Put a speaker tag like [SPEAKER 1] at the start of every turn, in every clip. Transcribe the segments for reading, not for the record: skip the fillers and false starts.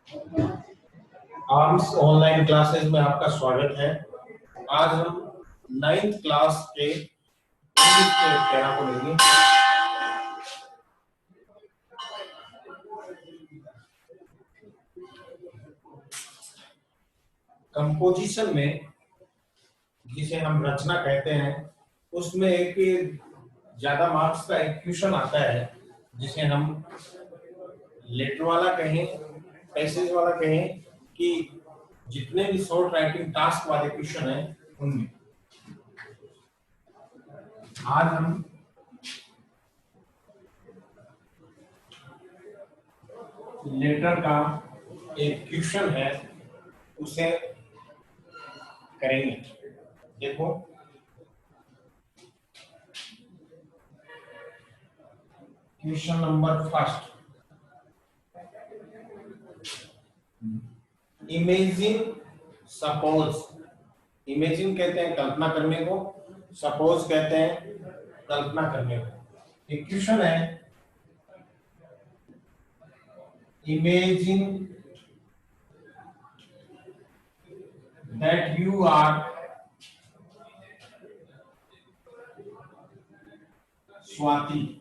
[SPEAKER 1] Arms online classes में आपका स्वागत है। आज हम 9th क्लास के इंग्लिश के पैरा को लेंगे। कंपोजिशन में जिसे हम रचना कहते हैं, उसमें एक ज्यादा मार्क्स का एक क्वेश्चन आता है जिसे हम लेटर वाला कहें, पैसेज वाला कहें, कि जितने भी शॉर्ट राइटिंग टास्क वाले क्वेश्चन हैं उनमें आज हम लेटर का एक क्वेश्चन है उसे करेंगे। देखो, question number first, imagine suppose. Imagine कहते हैं कल्पना करने को, सपोज कहते हैं कल्पना करने को। एक क्वेश्चन है, imagine that you are Swati,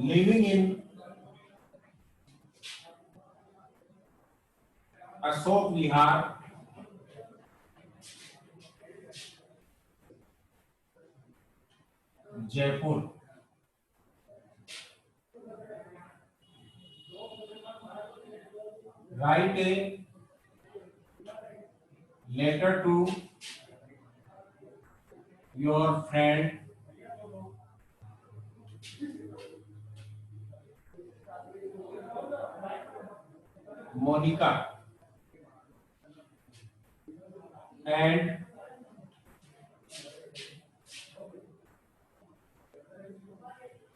[SPEAKER 1] living in Ashok Vihar, Jaipur. Write a letter to your friend Monica and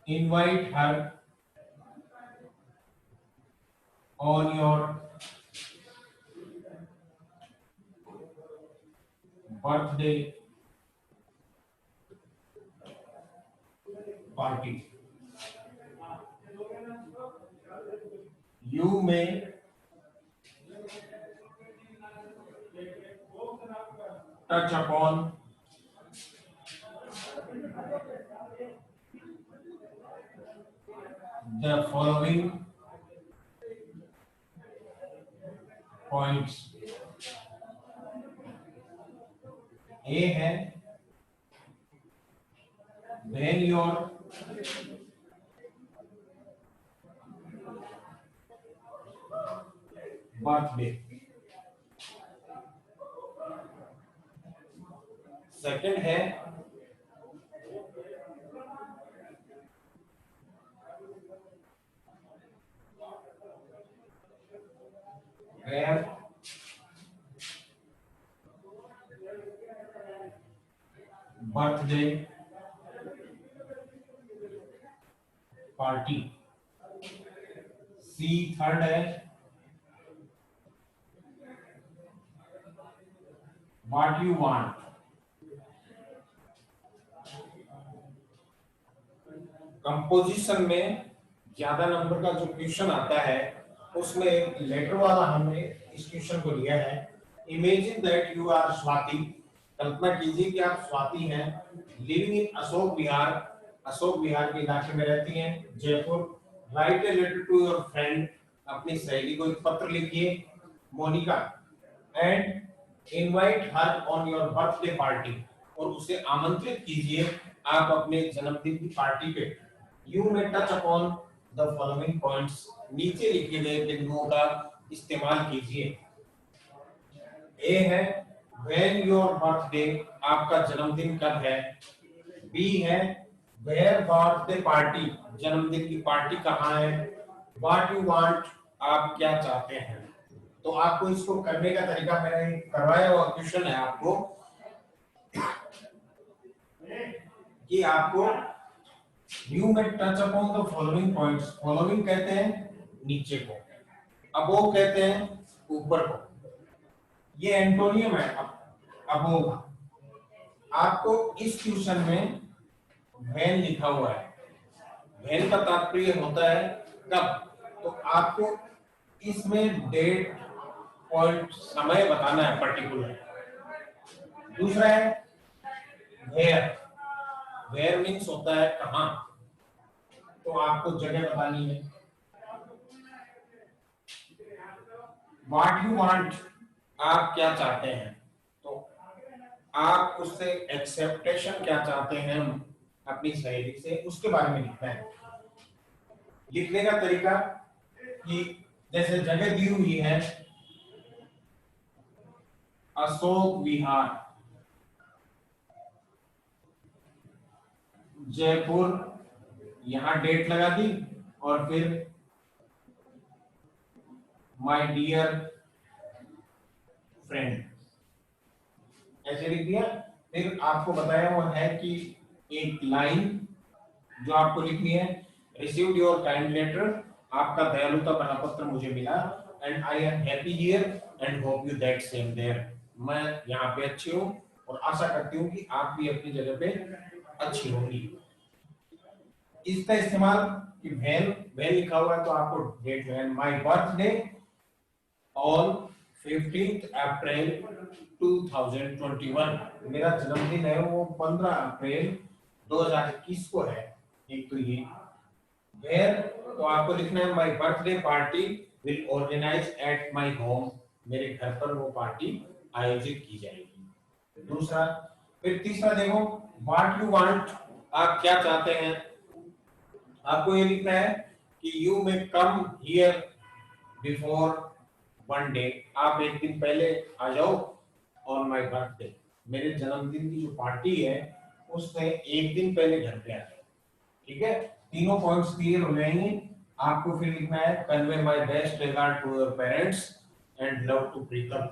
[SPEAKER 1] invite her on your birthday party. You may touch upon the following points. A है, when your birthday. Second है, where birthday party. C third है, what you want. Composition में ज्यादा number का जो question आता है उसमें एक लेटर वाला हमने इस क्वेश्चन को लिया है। Imagine that you are Swati, कल्पना कीजिए कि आप स्वाति हैं, लिविंग इन अशोक विहार, अशोक विहार के इलाके में रहती हैं, Jaipur. Write a letter to your friend, अपनी सहेली को एक पत्र लिखिए, Monika, and invite her on your birthday party, और उसे आमंत्रित कीजिए आप अपने जन्मदिन की पार्टी पे। You may touch upon the following points, नीचे लिखे गए बिंदुओं का इस्तेमाल कीजिए। ए है, व्हेन योर बर्थडे, आपका जन्मदिन कब है। बी है, वेयर बर्थडे पार्टी, जन्मदिन की पार्टी कहाँ है। व्हाट यू वांट, आप क्या चाहते हैं। तो आपको इसको करने का तरीका मैंने करवाया हुआ क्वेश्चन है आपको, कि आपको यू में touch upon the following points, following कहते हैं नीचे को, अबोव कहते हैं ऊपर को, ये एंटोनियम है अबोव। आपको इस क्वेश्चन में व्हेन लिखा हुआ है, वेन का तात्पर्य होता है कब, तो आपको इसमें डेट पॉइंट समय बताना है पर्टिकुलर। दूसरा है वेयर, वेयर मीन्स होता है कहां, तो आपको जगह बतानी है। व्हाट यू वांट, आप क्या चाहते हैं, तो आप उससे एक्सेप्टेशन क्या चाहते हैं अपनी सहेली से, उसके बारे में लिखना है। लिखने का तरीका कि जैसे जगह दी हुई है अशोक विहार जयपुर, यहां डेट लगा दी और फिर माय डियर फ्रेंड ऐसे लिख दिया। फिर आपको बताया हुआ है कि एक लाइन जो आपको लिखनी है, रिसीव्ड योर काइंड लेटर, आपका दयालुता भरा पत्र मुझे मिला, and I am happy here and hope you that same there, मैं यहाँ पे अच्छी हूँ और आशा करती हूँ कि आप भी अपनी जगह पे अच्छी होंगी। इसका इस्तेमाल कि वेन, वेन लिखा हुआ है तो आपको डेट लगाना, माय बर्थडे ऑन 15th अप्रैल 2021, मेरा जन्मदिन है वो 15 अप्रैल 2021 को है। एक तो ये वेयर, तो आपको लिखना है my birthday party will organise at my home, मेरे घर पर वो पार्टी आयोजित की जाएगी। दूसरा, फिर तीसरा देखो व्हाट यू वांट, आप क्या चाहते हैं, आपको ये लिखना है कि you may come here before one day, आप एक दिन पहले आ जाओ ऑन माय बर्थडे, मेरे जन्मदिन की जो पार्टी है उससे एक दिन पहले घर पे आ जाओ। ठीक है, तीनों पॉइंट्स क्लियर हो जाएंगे। आपको फिर लिखना है convey my best regard to your parents and love to Pritam,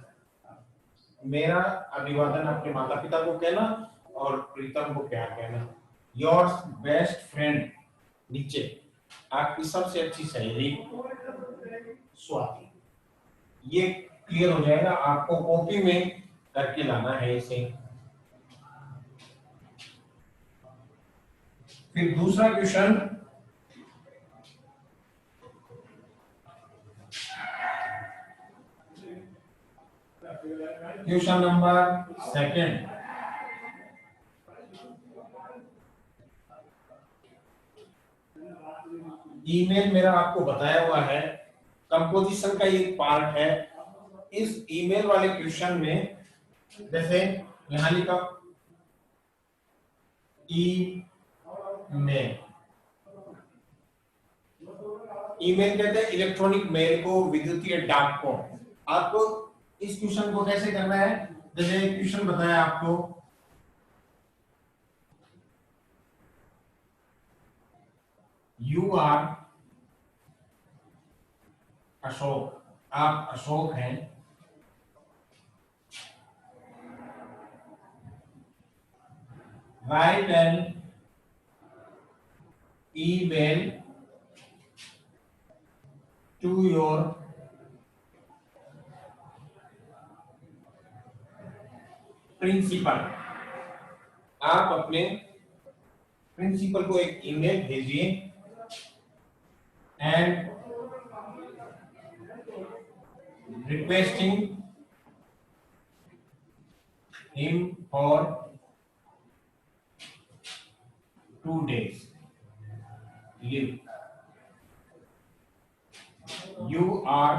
[SPEAKER 1] मेरा अभिवादन अपने माता पिता को कहना और प्रीतम को प्यार कहना। योर्स बेस्ट फ्रेंड नीचे, आपकी सबसे अच्छी सहेली स्वाति। ये क्लियर हो जाएगा, आपको कॉपी में करके लाना है इसे। फिर दूसरा question, question number second, email मेरा आपको बताया हुआ है, कंपोजिशन का एक पार्ट है। इस ईमेल वाले क्वेश्चन में जैसे यहां लिखा ईमेल, ईमेल कहते हैं इलेक्ट्रॉनिक मेल को, विद्युतीय डाक को। आपको इस क्वेश्चन को कैसे करना है, जैसे क्वेश्चन बताया आपको, यू आर अशोक, आप अशोक हैं, write an email to your principal, आप अपने प्रिंसिपल को एक ईमेल भेजिए, and requesting him for 2 days leave, you are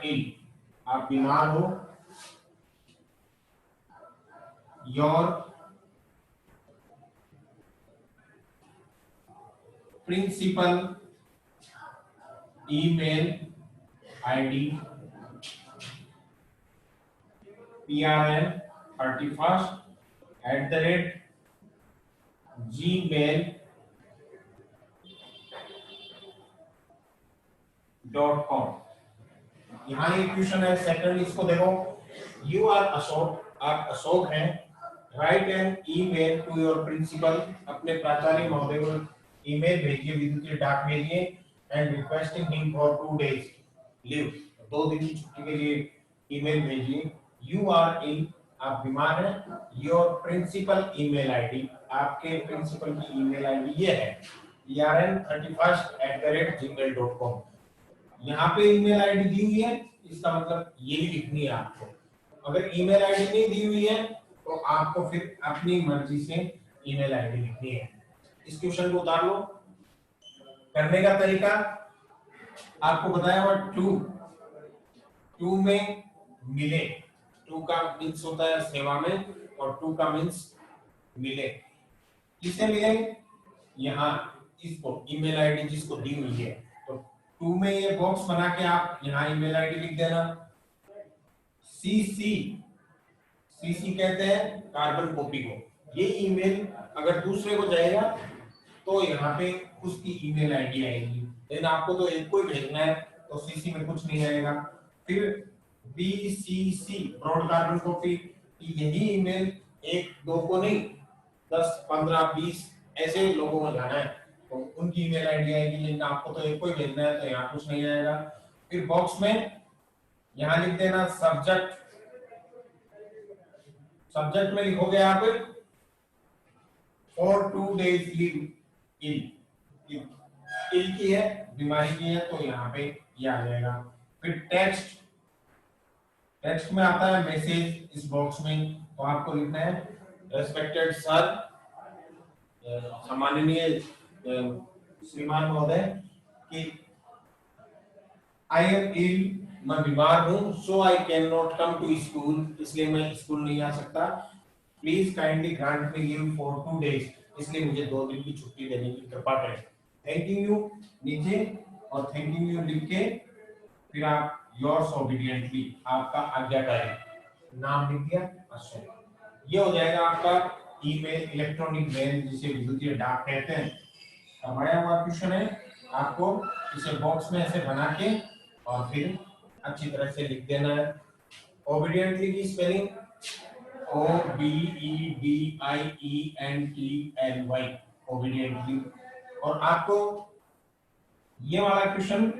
[SPEAKER 1] ill, आप बीमार हो, your principal email ID prn31@gmail.com। यहाँ एक क्वेश्चन है सेकंड, इसको देखो, यू आर अशोक, आप अशोक हैं, write an email to your principal, अपने प्राचार्य महोदय को ईमेल भेजिए, विद्युतीय डाक भेजिए, and requesting him for 2 days leave, 2 दिन की छुट्टी के लिए ईमेल भेजिए। यू आर इल, आप बीमार हैं। योर प्रिंसिपल ईमेल आईडी, आपके प्रिंसिपल की ईमेल आईडी ये है ern31@gmail.com। यहाँ पे ईमेल आईडी दी हुई है, इसका मतलब यही लिखनी है आपको। अगर ईमेल आईडी नहीं दी हुई है तो आपको फिर अपनी मर्जी से ईमेल आईडी लिखनी है। इस क्वेश्चन को उतार लो। करने का तरीका आपको बताया हुआ, टू में मिले, टू का मीन्स होता है सेवा में, और टू का मीन्स मिले। किसे मिले? यहाँ इसको ईमेल आईडी जिसको दी हुई है, तो टू में ये बॉक्स बना के आप यहाँ ईमेल आईडी लिख देना। सीसी, सीसी कहते हैं कार्बन कॉपी को। ये ईमेल अगर दूसरे को जाएगा तो यहाँ पे उसकी ईमेल आईडी आएगी, लेकिन आपको तो एक को ही भेजना है तो सीसी में कुछ नहीं आएगा। फिर बीसीसी ब्रॉड कार्बन कॉपी, यही ईमेल एक दो को नहीं, 10 15 20 ऐसे लोगों को जाना है तो उनकी ईमेल आईडी आएगी, लेकिन आपको तो एक को ही भेजना है तो यहाँ कुछ नहीं आएगा। फिर बॉक्स में यहाँ लिख देना सब्जेक्ट, सब्जेक्ट में लिखोगे आप फॉर 2 days लीव, इल की है, बीमारी की है, तो यहाँ पे ये आ जाएगा। फिर टेक्स्ट, टेक्स्ट में आता है मैसेज, इस बॉक्स में तो आपको लिखना है रेस्पेक्टेड सर, सम्माननीय श्रीमान महोदय, कि आई एम इल, मैं बीमार हूं, so I can not come to school, इसलिए मैं स्कूल नहीं आ सकता। Please kindly grant me leave for 2 days, इसलिए मुझे 2 दिन की छुट्टी देने की कृपा करें। थैंकिंग यू नीचे, और थैंकिंग यू लिख के फिर आप योर्स ओबीडिएंटली, आपका आज्ञाकारी, नाम लिख दिया। अच्छा, ये हो जाएगा आपका ईमेल, इलेक्ट्रॉनिक मेल जिसे विद्युतीय डाक कहते हैं। हमारा हुआ क्वेश्चन है, आपको इसे बॉक्स में ऐसे बना के और फिर अच्छी तरह से लिख देना है। ओबीडिएंटली की स्पेलिंग OBEDIENTLY, ओबीडिएंटली। और आपको ये वाला क्वेश्चन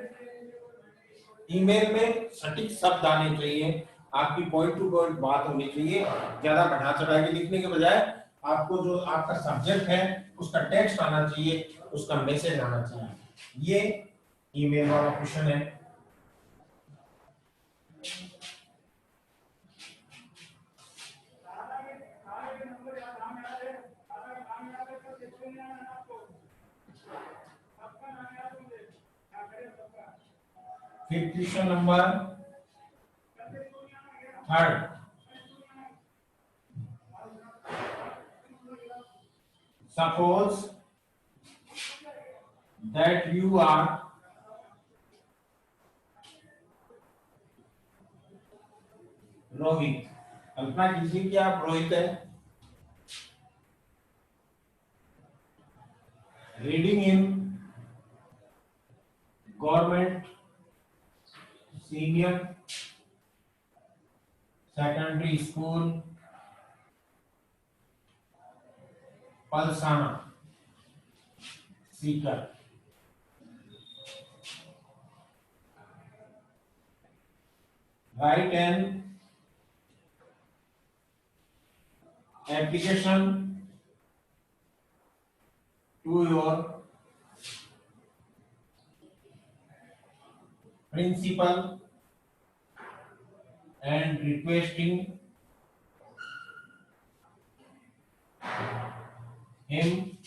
[SPEAKER 1] ईमेल में सटीक शब्द आने चाहिए, आपकी पॉइंट टू पॉइंट बात होनी चाहिए। ज्यादा बढ़ा चढ़ा के लिखने के बजाय आपको जो आपका सब्जेक्ट है उसका टेक्स्ट आना चाहिए, उसका मैसेज आना चाहिए। ये ईमेल वाला क्वेश्चन है। फिर question number 3, suppose that you are Rohit, कल्पना कीजिए कि आप रोहित हैं। Reading in government senior secondary school Palsana Sikar. Write an application to your principal and requesting him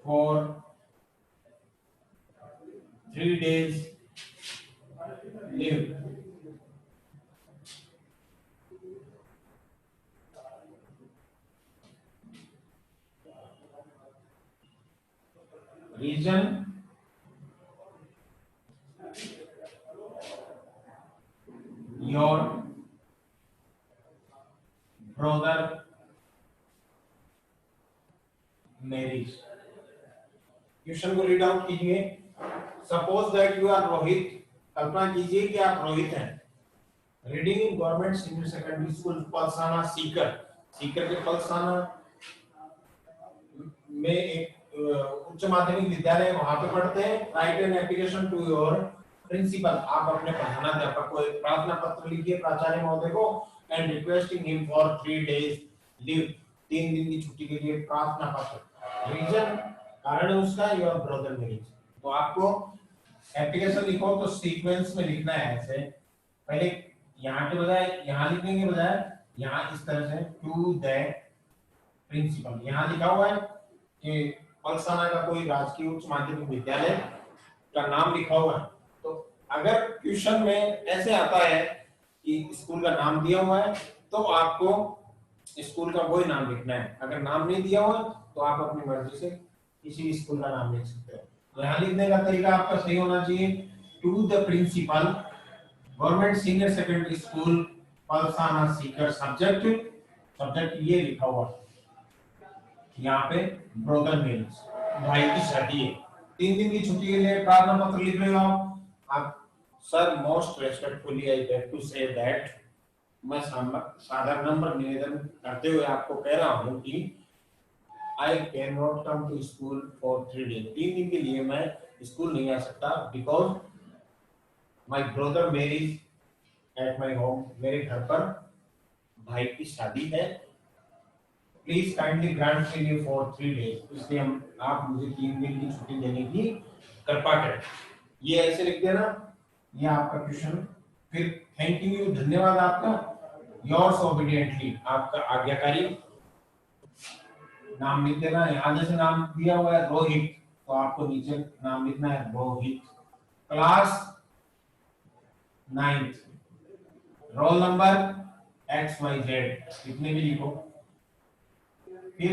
[SPEAKER 1] for 3 days leave. Reason: your brother marriage. Question को read out कीजिए। Suppose that you are Rohit, कल्पना कीजिए कि आप रोहित हैं। Reading in government senior secondary school Palsana Sikar, Sikar के पलसाना में एक उच्च माध्यमिक विद्यालय, वहां पे पढ़ते हैं। Write an application to your principal, आप अपने प्रधानाध्यापक को एक प्रार्थना पत्र लिखिए प्राचार्य महोदय को and requesting him for 3 days leave, 3 दिन की छुट्टी के लिए प्रार्थना पत्र। रीजन, कारण है उसका योर ब्रदर मैरिज। तो आपको एप्लीकेशन लिखो तो सीक्वेंस में लिखना है ऐसे, पहले यहाँ के बजाय यहाँ लिखने के बजाय यहाँ इस तरह से टू द प्रिंसिपल, यहाँ लिखा हुआ है कि पलसाना का कोई राजकीय उच्च माध्यमिक विद्यालय का नाम लिखा हुआ है। तो अगर क्वेश्चन में ऐसे आता है कि स्कूल का नाम दिया हुआ है तो आपको स्कूल का वही नाम लिखना है, अगर नाम नहीं दिया हुआ तो आप अपनी मर्जी से किसी भी स्कूल का नाम लिख सकते हो। तो यहाँ लिखने का तरीका आपका सही होना चाहिए, to the principal government senior secondary school Palsana Sikar, subject ये लिखा हुआ यहाँ पे ब्रोदर मेल्स, भाई की शादी है, 3 दिन की छुट्टी के लिए प्रार्थना पत्र लिख रहे हो आप। Sir most respectfully I beg to say that, मैं साधारण नंबर निवेदन करते हुए आपको कह रहा हूँ कि I can not come to school for 3 days, 3 दिन के लिए मैं स्कूल नहीं आ सकता because my brother marriage at my home, मेरे घर पर भाई की शादी है, please kindly grant me leave for 3 days, इसलिए आप मुझे 3 दिन की छुट्टी देने की कृपा करें। ये ऐसे लिख देना, ये आपका क्वेश्चन। फिर थैंक यू, धन्यवाद आपका, योर्स ओबीडिएंटली, आपका आज्ञाकारी, नाम लिख देना। यहाँ जैसे नाम दिया हुआ है रोहित, तो आपको नीचे नाम लिखना है Rohit, class 9th, roll number XYZ, इतने भी लिखो, फिर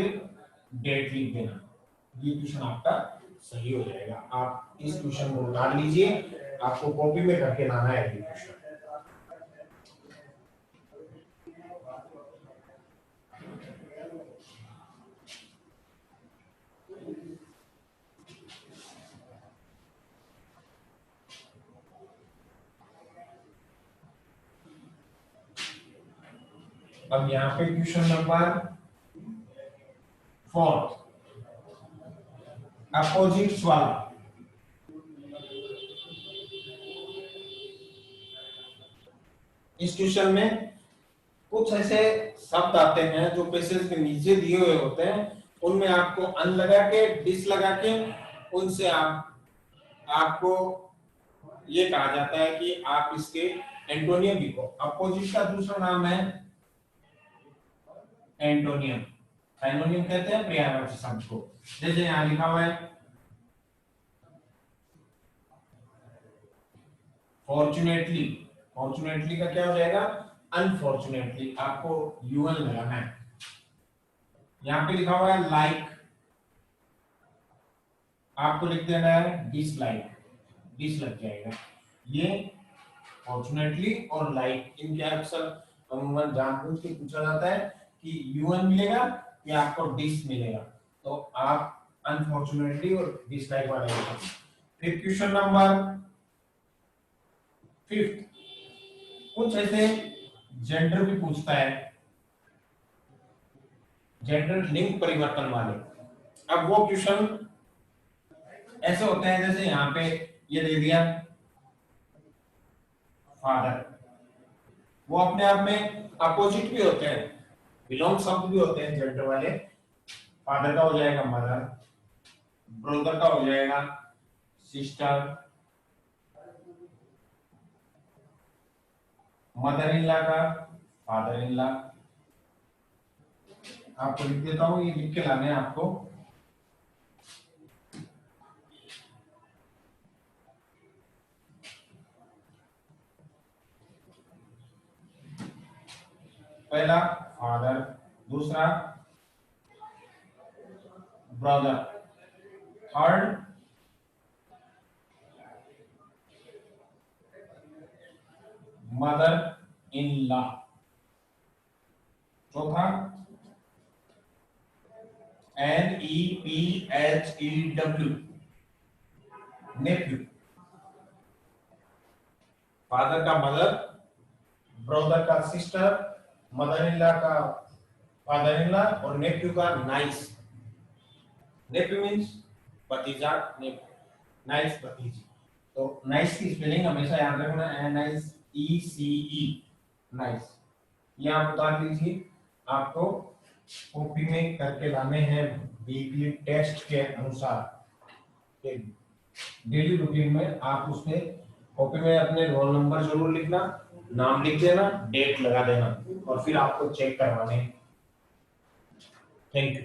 [SPEAKER 1] डेट लिख देना। ये क्वेश्चन आपका सही हो जाएगा। आप इस क्वेश्चन को उतार लीजिए, आपको कॉपी में करके लाना है ये क्वेश्चन। अब यहाँ पे क्वेश्चन नंबर 4, अपोजिट्स वाला। इस क्वेश्चन में कुछ ऐसे शब्द आते हैं जो पेसेज के नीचे दिए हुए होते हैं, उनमें आपको अन लगा के डिस लगा के उनसे आपको ये कहा जाता है कि आप इसके एंटोनियम लिखो। अपोजिट का दूसरा नाम है एंटोनियम, साइनोनियम कहते हैं पर्यायवाची शब्द को। जैसे यहाँ लिखा हुआ है फॉर्चुनेटली, फॉर्चुनेटली का क्या हो जाएगा अनफॉर्चुनेटली, आपको यूएन लगाना है। यहाँ पे लिखा हुआ है लाइक, आपको लिख देना है डिसलाइक, डिस लग जाएगा। ये फॉर्चुनेटली और लाइक, इनके अक्सर अमूमन जानबूझ के पूछा जाता है कि यूएन मिलेगा या आपको डिस मिलेगा, तो आप अनफॉर्चुनेटली और डिसलाइक वाले होगा। फिर क्वेश्चन नंबर 5, कुछ ऐसे जेंडर भी पूछता है, जेंडर लिंग परिवर्तन वाले। अब वो क्वेश्चन ऐसे होते हैं जैसे यहाँ पे ये दे दिया फादर, वो अपने आप में अपोजिट भी होते हैं, बिलोंग शब्द भी होते हैं जेंडर वाले। फादर का हो जाएगा मदर, ब्रदर का हो जाएगा सिस्टर, मदर इन लॉ का फादर इन लॉ। आपको लिख देता हूं, ये लिख के लाने हैं आपको। पहला फादर, दूसरा brother, third mother in law, चौथा NEPHEW नेफ्यू। फादर का मदर, ब्रदर का सिस्टर, मदर इन लॉ का फादर इन लॉ और नेफ्यू का नाइस। नेफ्यू मींस भतीजा, नाइस भतीजी। तो नाइस की स्पेलिंग हमेशा याद रखना, NICE, नाइस। ये आप उतार लीजिए, आपको कॉपी में करके लाने हैं वीकली टेस्ट के अनुसार। डेली रूटीन में आप उसमें कॉपी में अपने रोल नंबर जरूर लिखना, नाम लिख देना, डेट लगा देना, और फिर आपको चेक करवाने। Thank you.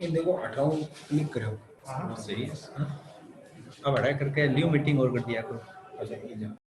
[SPEAKER 1] ये देखो 18 क्लिक करो।
[SPEAKER 2] सही है। अब हटा करके लीव मीटिंग और कर दिया करो।
[SPEAKER 1] अच्छा ये जा